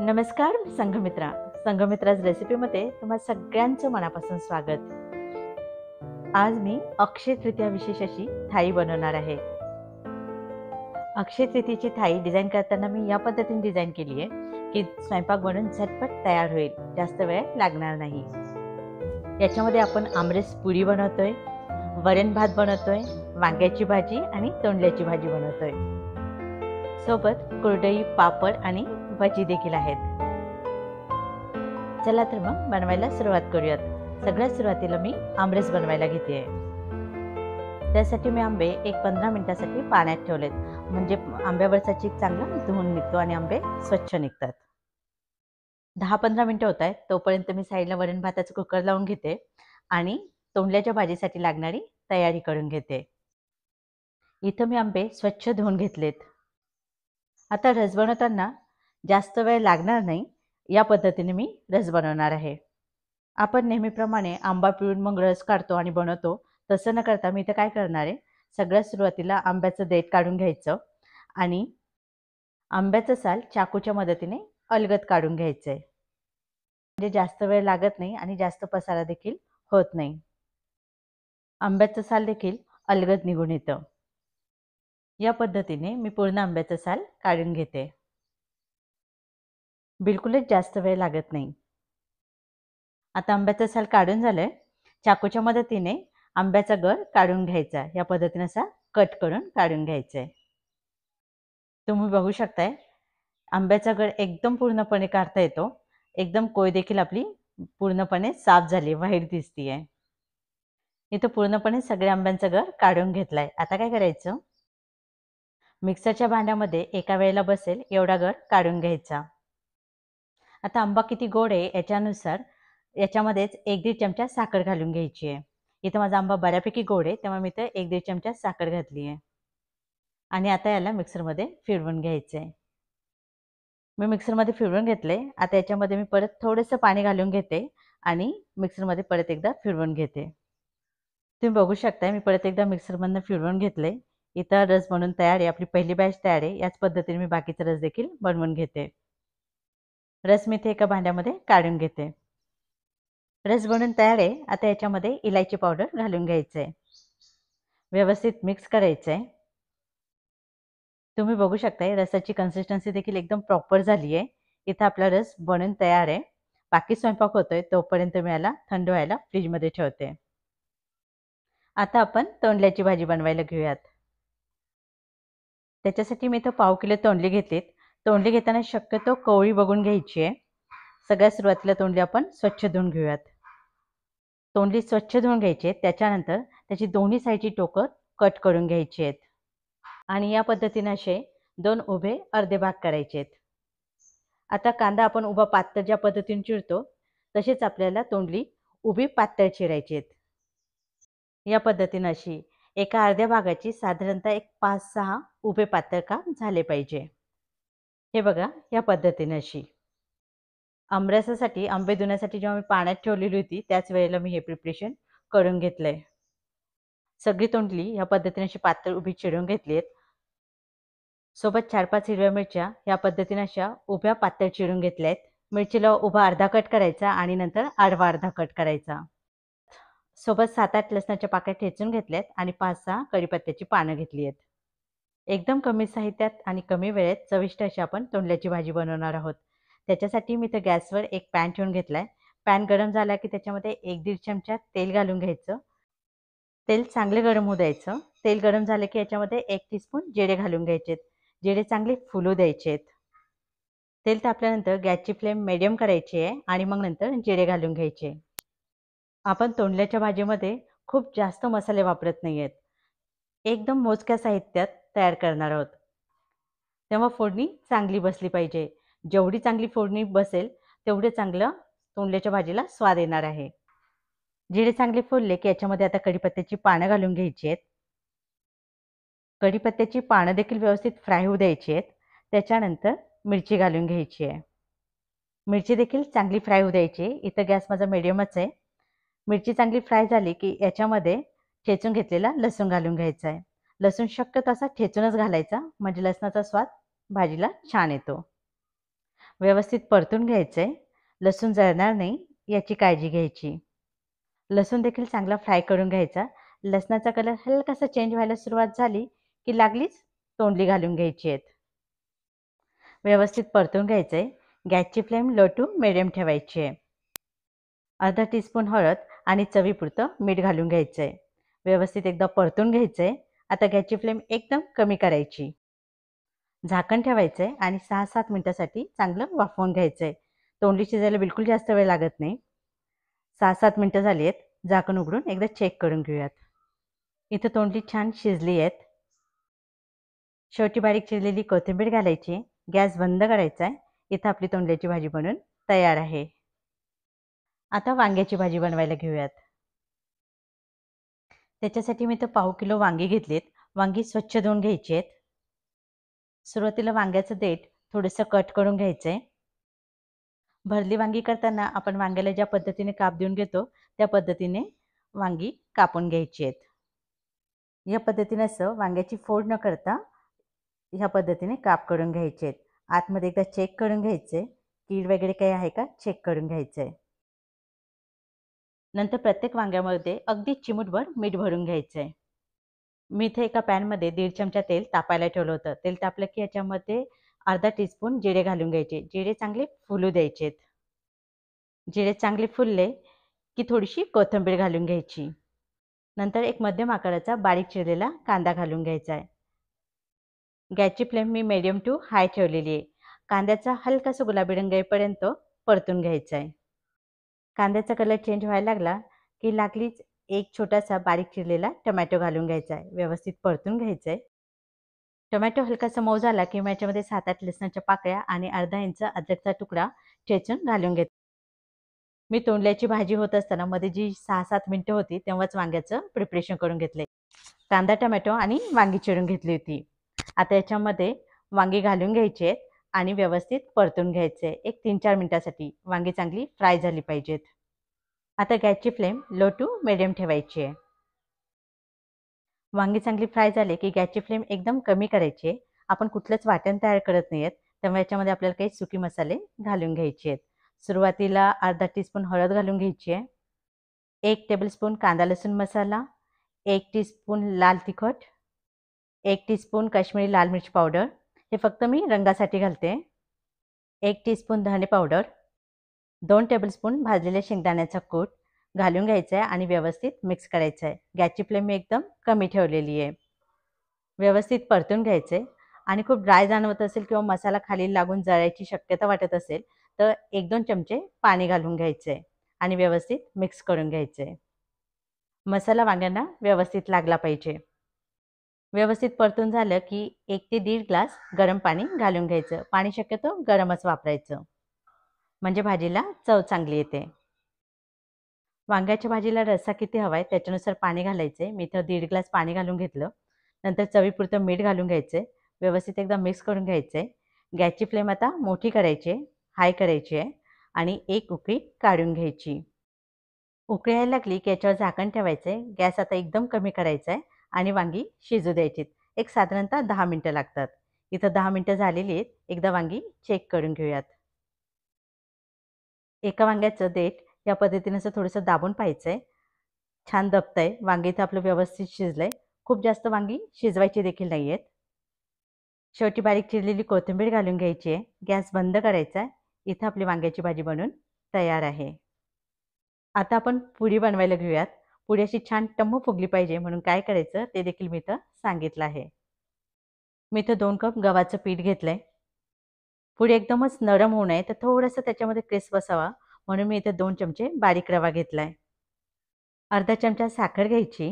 नमस्कार संघमित्रा. संघमित्राज रेसिपीमध्ये तुम्हा सगळ्यांचं मनापासून स्वागत. आज मी अक्षय तृतीया विशेष अशी थाळी बनवणार आहे. अक्षय तृतीयेची थाळी डिझाईन करताना मी या पद्धतीने डिझाईन केली आहे की स्वयंपाक बनवून झटपट तयार होईल, जास्त वेळ लागणार नाही. याच्यामध्ये आपण आमरस पुरी बनवतोय, वरण भात बनवतोय, वांग्याची भाजी आणि तोंडल्याची भाजी बनवतोय. सोबत कुरडई, पापड आणि भजी देखील आहेत. चला तर मग बनवायला सुरुवात करूयात. सगळ्यात सुरुवातीला मी आमरस बनवायला घेते. त्यासाठी मी आंबे 15 मिनिटासाठी पाण्यात ठेवलेत, म्हणजे आंब्यावरचा चीक चांगला धुवून निघतो आणि आंबे स्वच्छ निघतात. 10-15 मिनिटं होत आहेत तोपर्यंत मी साईडला वरण भाताचं कुकर लावून घेते आणि तोंडल्याच्या भाजीसाठी लागणारी तयारी करून घेते. इथं मी आंबे स्वच्छ धुवून घेतलेत. आता रस बनवताना जास्त वेळ लागणार नाही, या पद्धतीने मी रस बनवणार आहे. आपण नेहमीप्रमाणे आंबा पिळून मग रस काढतो आणि बनवतो, तसं न करता मी इथं काय करणार आहे, सगळ्यात सुरुवातीला आंब्याचं देठ काढून घ्यायचं आणि आंब्याचं साल चाकूच्या मदतीने अलगद काढून घ्यायचं आहे. म्हणजे जास्त वेळ लागत नाही आणि जास्त पसारा देखील होत नाही. आंब्याचं साल देखील अलगद निघून येतं. या पद्धतीने मी पूर्ण आंब्याचं साल काढून घेते. बिलकुलच जास्त वेळ लागत नाही. आता आंब्याचं साल काढून झालंय. चाकूच्या मदतीने आंब्याचा गर काढून घ्यायचा. या पद्धतीने असा कट करून काढून घ्यायचा आहे. तुम्ही बघू शकताय आंब्याचा गर एकदम पूर्णपणे काढता येतो. एकदम कोय देखील आपली पूर्णपणे साफ झाली, व्हाईट दिसतीये. इथं पूर्णपणे सगळे आंब्यांचा गर काढून घेतलाय. आता काय करायचं, मिक्सरच्या भांड्यामध्ये एका वेळेला बसेल एवढा गर काढून घ्यायचा. आता आंबा किती गोड आहे याच्यानुसार याच्यामध्येच 1-1.5 चमचा साखर घालून घ्यायची आहे. इथं माझा आंबा बऱ्यापैकी गोड आहे, त्यामुळे मी इथं 1-1.5 चमचा साखर घातली आहे. आणि आता याला मिक्सरमध्ये फिरवून घ्यायचं आहे. मी मिक्सरमध्ये फिरवून घेतले. आता याच्यामध्ये मी परत थोडंसं पाणी घालून घेते आणि मिक्सरमध्ये परत एकदा फिरवून घेते. तुम्ही बघू शकताय मी परत एकदा मिक्सरमधनं फिरवून घेतले. इथं रस बनवून तयार आहे. आपली पहिली बॅच तयार आहे. याच पद्धतीने मी बाकीचा रस देखील बनवून घेते. रस मी इथे एका भांड्यामध्ये काढून घेते. रस बनवून तयार आहे. आता याच्यामध्ये इलायची पावडर घालून घ्यायचं आहे. व्यवस्थित मिक्स करायचं आहे. तुम्ही बघू शकताय रसाची कन्सिस्टन्सी देखील एकदम प्रॉपर झाली आहे. इथं आपला रस बनवून तयार आहे. बाकी स्वयंपाक होतोय तोपर्यंत मी याला थंड व्हायला फ्रीजमध्ये ठेवते. आता आपण तोंडल्याची भाजी बनवायला घेऊयात. त्याच्यासाठी मी इथं पाव किलो तोंडली घेतलीत. तोंडली घेताना शक्यतो कवळी बघून घ्यायची आहे. सगळ्यात सुरुवातीला तोंडली आपण स्वच्छ धुवून घेऊयात. तोंडली स्वच्छ धुवून घ्यायची आहे. त्याच्यानंतर त्याची दोन्ही साईडची टोकं कट करून घ्यायची आहेत आणि या पद्धतीने असे 2 उभे अर्धे भाग करायचे आहेत. आता कांदा आपण उभा पातळ ज्या पद्धतीने चिरतो तसेच आपल्याला तोंडली उभी पातळ चिरायची आहेत. या पद्धतीने अशी एका अर्ध्या भागाची साधारणतः एक 5-6 उभे पातळ काम झाले पाहिजे. हे बघा या पद्धतीने अशी. आमरसासाठी आंबे धुण्यासाठी जेव्हा मी पाण्यात ठेवलेली होती त्याच वेळेला मी हे प्रिपरेशन करून घेतलंय. सगळी तोंडली या पद्धतीने अशी पातळ उभी चिरून घेतली आहेत. सोबत 4-5 हिरव्या मिरच्या या पद्धतीने अशा उभ्या पातळ चिरून घेतल्या आहेत. मिरचीला उभा अर्धा कट करायचा आणि नंतर आडवा अर्धा कट करायचा. सोबत 7-8 लसणाच्या पाकळ्या ठेचून घेतल्यात आणि 5-6 कढीपत्त्याची पानं घेतली आहेत. एकदम कमी साहित्यात आणि कमी वेळेत चविष्ट अशी आपण तोंडल्याची भाजी बनवणार आहोत. त्याच्यासाठी मी तर गॅसवर एक पॅन ठेवून घेतलाय. पॅन गरम झाला की त्याच्यामध्ये 1-1.5 चमचा तेल घालून घ्यायचं. तेल चांगले गरम होऊ द्यायचं. तेल गरम झाले की याच्यामध्ये 1 टीस्पून जिरे घालून घ्यायचे. जिरे चांगले फुलू द्यायचे. तेल तापल्यानंतर गॅसची फ्लेम मीडियम करायची आहे आणि मग नंतर जिरे घालून घ्यायचे. आपण तोंडल्याच्या भाजीमध्ये खूप जास्त मसाले वापरत नाही आहेत. एकदम मोजक्या साहित्यात तयार करणार आहोत. तेव्हा फोडणी चांगली बसली पाहिजे. जेवढी चांगली फोडणी बसेल तेवढे चांगलं तोंडल्याच्या भाजीला स्वाद येणार आहे. जिरे चांगले फुलले की याच्यामध्ये आता कढीपत्त्याची पानं घालून घ्यायची आहेत. कढीपत्त्याची पानं देखील व्यवस्थित फ्राय होऊ द्यायची आहेत. त्याच्यानंतर मिरची घालून घ्यायची आहे. मिरची देखील चांगली फ्राय होऊ द्यायची. इथं गॅस माझा मीडियमच आहे. मिरची चांगली फ्राय झाली की याच्यामध्ये ठेचून घेतलेला लसूण घालून घ्यायचा आहे. लसूण शक्यतो असा ठेचूनच घालायचा, म्हणजे लसणाचा स्वाद भाजीला छान येतो. व्यवस्थित परतून घ्यायचंय. लसूण जळणार नाही याची काळजी घ्यायची. लसूण देखील चांगला फ्राय करून घ्यायचा. लसणाचा कलर हलकासा चेंज व्हायला सुरुवात झाली की लागलीच तोंडली घालून घ्यायची आहेत. व्यवस्थित परतून घ्यायचंय. गॅसची फ्लेम लो टू मिडियम ठेवायची आहे. अर्धा टीस्पून हळद आणि चवीपुरतं मीठ घालून घ्यायचंय. व्यवस्थित एकदा परतून घ्यायचंय. आता गॅसची फ्लेम एकदम कमी करायची. झाकण ठेवायचंय आणि 6-7 मिनिटासाठी चांगलं वाफवून घ्यायचंय. तोंडली शिजायला बिलकुल जास्त वेळ लागत नाही. 6-7 मिनिटं झाली आहेत. झाकण उघडून एकदा चेक करून घेऊयात. इथं तोंडली छान शिजली आहेत. शेवटी बारीक चिरलेली कोथिंबीर घालायची. गॅस बंद करायचा आहे. इथं आपली तोंडल्याची भाजी बनून तयार आहे. आता वांग्याची भाजी बनवायला घेऊयात. त्याच्यासाठी मी इथं पाव किलो वांगी घेतलीत. वांगी स्वच्छ धुवून घ्यायची आहेत. सुरुवातीला वांग्याचं देठ थोडंसं कट करून घ्यायचं आहे. भरली वांगी करताना आपण वांग्याला ज्या पद्धतीने काप देऊन घेतो त्या पद्धतीने वांगी कापून घ्यायची आहेत. या पद्धतीने असं वांग्याची फोड न करता ह्या पद्धतीने काप करून घ्यायचे आहेत. आतमध्ये एकदा चेक करून घ्यायचे, कीड वगैरे काही आहे का चेक करून घ्यायचं आहे. नंतर प्रत्येक वांग्यामध्ये अगदी चिमूटभर मीठ भरून घ्यायचं आहे. मी इथे एका पॅनमध्ये 1.5 चमचा तेल तापायला ठेवलं होतं. तेल तापलं की याच्यामध्ये अर्धा टीस्पून जिरे घालून घ्यायचे. जिरे चांगले फुलू द्यायचेत. जिरे चांगले फुलले की थोडीशी कोथिंबीर घालून घ्यायची. नंतर एक मध्यम आकाराचा बारीक चिरलेला कांदा घालून घ्यायचा आहे. गॅसची फ्लेम मी मीडियम टू हाय ठेवलेली आहे. कांद्याचा हलकासा गुलाबी रंग येईपर्यंत परतून घ्यायचा आहे. कांद्याचा कलर चेंज व्हायला लागला की लागलीच एक छोटासा बारीक चिरलेला टोमॅटो घालून घ्यायचा आहे. व्यवस्थित परतून घ्यायचं आहे. टोमॅटो हलकासा मऊ झाला की याच्यामध्ये 7-8 लसणाच्या पाकळ्या आणि अर्धा इंच अद्रकचा तुकडा ठेचून घालून घेते. मी तोंडल्याची भाजी होत असताना मध्ये जी 6-7 मिनिटं होती तेव्हाच वांग्याचं प्रिपरेशन करून घेतले. कांदा, टोमॅटो आणि वांगी चिरून घेतली होती. आता याच्यामध्ये वांगी घालून घ्यायची आहेत आणि व्यवस्थित परतून घ्यायचे. एक 3-4 मिनिटासाठी वांगी चांगली फ्राय झाली पाहिजेत. आता गॅसची फ्लेम लो टू मिडियम ठेवायची आहे. वांगी चांगली फ्राय झाले की गॅसची फ्लेम एकदम कमी करायची आहे. आपण कुठलंच वाटण तयार करत नाही आहेत, त्यामुळे याच्यामध्ये आपल्याला काही सुकी मसाले घालून घ्यायचे आहेत. सुरुवातीला अर्धा टीस्पून हळद घालून घ्यायची आहे. 1 टेबलस्पून कांदा लसूण मसाला, 1 टीस्पून लाल तिखट, 1 टीस्पून काश्मीरी लाल मिर्च पावडर, हे फक्त मी रंगासाठी घालते. 1 टीस्पून धणे पावडर, 2 टेबलस्पून भाजलेल्या शेंगदाण्याचा कूट घालून घ्यायचा आहे आणि व्यवस्थित मिक्स करायचं आहे. गॅसची फ्लेम मी एकदम कमी ठेवलेली आहे. व्यवस्थित परतून घ्यायचे आणि खूप ड्राय जाणवत असेल किंवा मसाला खाली लागून जळायची शक्यता वाटत असेल तर 1-2 चमचे पाणी घालून घ्यायचे आणि व्यवस्थित मिक्स करून घ्यायचे. मसाला वांग्यांना व्यवस्थित लागला पाहिजे. व्यवस्थित परतून झालं की 1 ते 1.5 ग्लास गरम पाणी घालून घ्यायचं. पाणी शक्यतो गरमच वापरायचं, म्हणजे भाजीला चव चांगली येते. वांग्याच्या भाजीला रस्सा किती हवा आहे त्याच्यानुसार पाणी घालायचे. मी इथं 1.5 ग्लास पाणी घालून घेतलं. नंतर चवीपुरतं मीठ घालून घ्यायचे. व्यवस्थित एकदा मिक्स करून घ्यायचे. गॅसची फ्लेम आता मोठी करायची आहे, हाय करायची आहे आणि एक उकळी काढून घ्यायची. उकळी यायला लागली की याच्यावर झाकण ठेवायचे. गॅस आता एकदम कमी करायचा आहे आणि वांगी शिजू द्यायची. एक साधारणतः 10 मिनिटं लागतात. इथं 10 मिनिटं झालेली आहेत. एकदा वांगी चेक करून घेऊयात. एका वांग्याचं देठ या पद्धतीने असं थोडंसं दाबून पाहायचं आहे. छान दबतंय. वांगी इथं आपलं व्यवस्थित शिजलंय. खूप जास्त वांगी शिजवायची देखील नाही आहेत. शेवटी बारीक चिरलेली कोथिंबीर घालून घ्यायची आहे. गॅस बंद करायचा आहे. इथं आपली वांग्याची भाजी बनून तयार आहे. आता आपण पुरी बनवायला घेऊयात. पुरी अशी छान टम्म फुगली पाहिजे म्हणून काय करायचं ते देखील मी इथं सांगितलं आहे. मी इथं 2 कप गव्हाचं पीठ घेतलंय. पुरी एकदमच नरम होऊ नये तर थोडंसं त्याच्यामध्ये क्रिस्प असावा म्हणून मी इथे 2 चमचे बारीक रवा घेतलाय. अर्धा चमचा साखर घ्यायची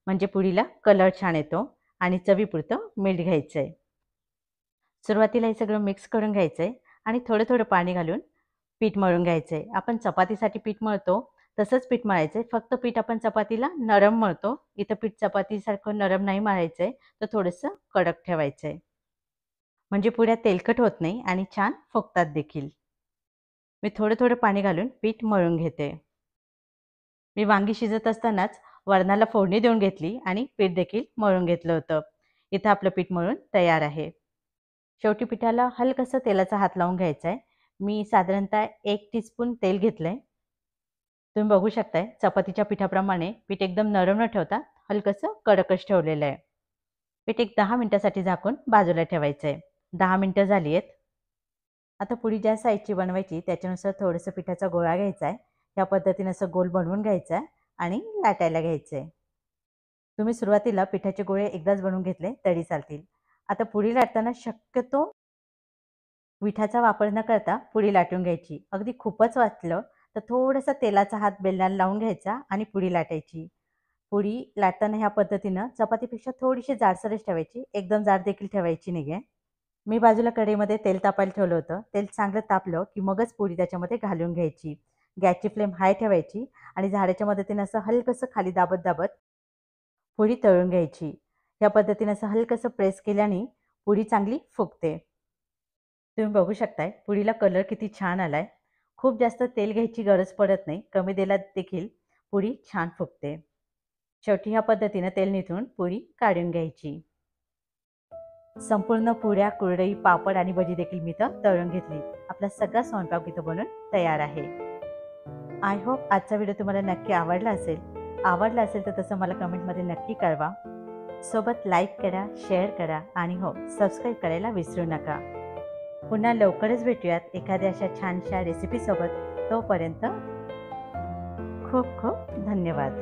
म्हणजे पुरीला कलर छान येतो आणि चवीपुरतं मीठ घ्यायचं आहे. सुरुवातीला हे सगळं मिक्स करून घ्यायचं आहे आणि थोडं थोडं पाणी घालून पीठ मळून घ्यायचं आहे. आपण चपातीसाठी पीठ मळतो तसंच पीठ मळायचं आहे. फक्त पीठ आपण चपातीला नरम मळतो. इथं पीठ चपातीसारखं नरम नाही मळायचं आहे, तर थोडंसं कडक ठेवायचं आहे. म्हणजे पुऱ्या तेलकट होत नाही आणि छान फुगतात देखील. मी थोडं थोडं पाणी घालून पीठ मळून घेते. मी वांगी शिजत असतानाच वरणाला फोडणी देऊन घेतली आणि पीठ देखील मळून घेतलं होतं. इथं आपलं पीठ मळून तयार आहे. शेवटी पिठाला हलकसं तेलाचा हात लावून घ्यायचा आहे. मी साधारणतः 1 टीस्पून तेल घेतलंय. तुम्ही बघू शकताय चपातीच्या पिठाप्रमाणे पीठ एकदम नरम न ठेवता हलकंसं कडकच ठेवलेलं आहे. पीठ एक 10 मिनिटासाठी झाकून बाजूला ठेवायचं आहे. 10 मिनिटं झाली आहेत. आता पुडी ज्या साईजची बनवायची त्याच्यानुसार थोडंसं पिठाचा गोळा घ्यायचा आहे. या पद्धतीने असं गोल बनवून घ्यायचा आहे आणि लाटायला घ्यायचं आहे. तुम्ही सुरुवातीला पिठाचे गोळे एकदाच बनवून घेतले तरी चालतील. आता पुडी लाटताना शक्यतो पिठाचा वापर न करता पुडी लाटून घ्यायची. अगदी खूपच वाटलं तर थोडासा तेलाचा हात बेलण्याला लावून घ्यायचा आणि पुडी लाटायची. पुडी लाटताना ह्या पद्धतीनं चपातीपेक्षा थोडीशी जाडसरच ठेवायची. एकदम जाड देखील ठेवायची नाही आहे. मी बाजूला कढईमध्ये तेल तापायला ठेवलं होतं. तेल चांगलं तापलं की मगच पुडी त्याच्यामध्ये घालून घ्यायची. गॅसची फ्लेम हाय ठेवायची आणि झाडाच्या मदतीनं असं हलकंसं खाली दाबत पुडी तळून घ्यायची. या पद्धतीनं असं हलकंसं प्रेस केल्याने पुडी चांगली फुगते. तुम्ही बघू शकताय पुडीला कलर किती छान आलाय. खूप जास्त तेल घ्यायची गरज पडत नाही. कमी तेलात देखील पुडी छान फुगते. शेवटी ह्या पद्धतीनं तेल निथळून पुडी काढून घ्यायची. संपूर्ण पुऱ्या, कुरडई, पापड आणि भजी देखील मी इथं तळून घेतली. आपला सगळा स्वयंपाक इथं बनून तयार आहे. आय होप आजचा व्हिडिओ तुम्हाला नक्की आवडला असेल. आवडला असेल तर तसं मला कमेंटमध्ये नक्की कळवा. सोबत लाईक करा, शेअर करा आणि हो सबस्क्राईब करायला विसरू नका. पुन्हा लवकरच भेटूयात एखाद्या अशा छानशा रेसिपीसोबत. तोपर्यंत खूप खूप धन्यवाद.